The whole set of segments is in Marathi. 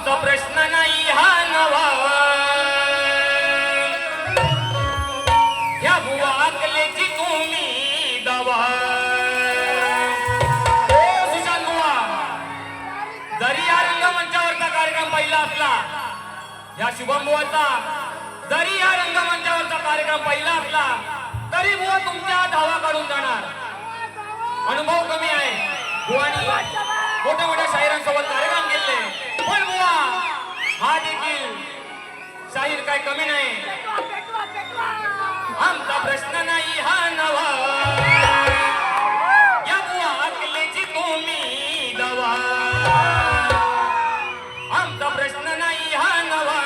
आमचा प्रश्न नाही हा नवा ह्या बुवा अकलेची तुम्ही दवा सुशांत बुवा जरी या रंगमंचावरचा कार्यक्रम पहिला असला या शुभम बुवाचा जरी या रंगमंचावरचा कार्यक्रम पहिला असला तरी बुवा तुमच्या धावा काढून जाणार अनुभव कमी आहे बुवानी मोठ्या मोठ्या शाहिरांसोबत कार्यक्रम केले पण बुवा हा देखील शाहीर काय कमी नाही आमचा प्रश्न नाही हा नवा या बुवा अकलेची तुम्ही दवा आमचा प्रश्न नाही हा नवा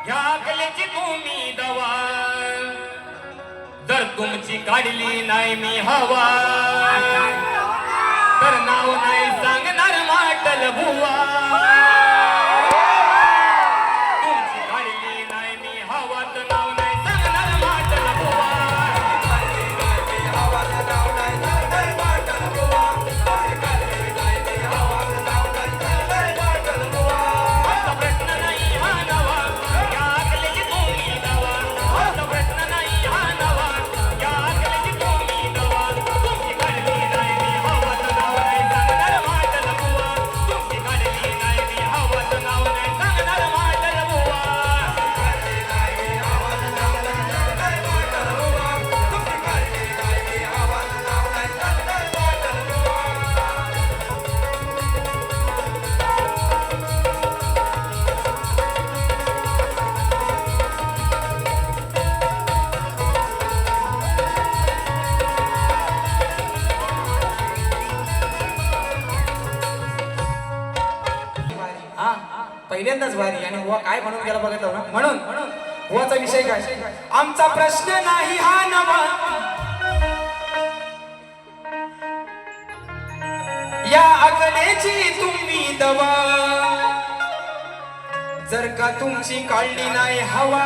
या अकलेची तुम्ही दवा जर तुमची काढली नाही मी हवा तर नाव नाही सांगणार माटल बुवा तुमची काढली नाही मी हवा तर नाव नाही सांगणार माटल बुवा आमचा प्रश्न नाही हा नवा या अकलेची तुम्ही दवा आमचा प्रश्न नाही हा नवा या अकलेची तुम्ही दवा तुमची काढली नाही मी हवा तर नाव नाही सांगणार माटल बुवा तुमची काढली नाही मी हवा तर नाव नाही सांगणार माटल बुवा हा पहिल्यांदाच भारी आणि बुवा काय म्हणून गेला बघितलं ना म्हणून बुवाचा विषय काय आमचा प्रश्न नाही हा नवा या अकलेची तुम्ही दवा जर का तुमची काढली नाही हवा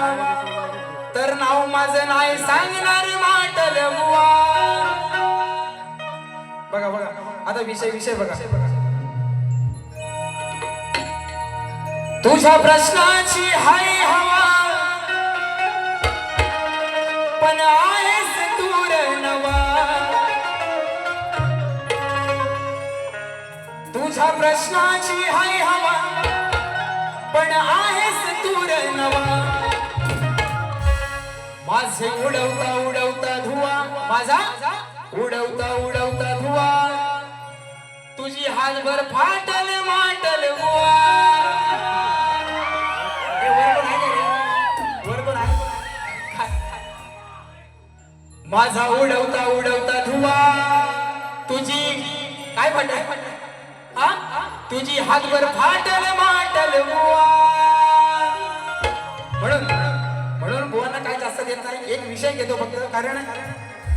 तर नाव माझं नाही सांगणार माटल बुवा बघा बघा आता विषय बघा तुझ्या प्रश्नाची हाय हवा पण आहेस दूर नवा तुझ्या प्रश्नाची हाय हवा पण आहेस दूर नवा माझे उडवता उडवता धुवा माझा उडवता धुवा तुझी हातभर फाटल माटल बुवा माझा उडवता धुवा तुझी काय फाटल हा तुझी हातभर फाटल माटल बुवा म्हणून बुवांना काय जास्त देत नाही एक विषय घेतो फक्त कारण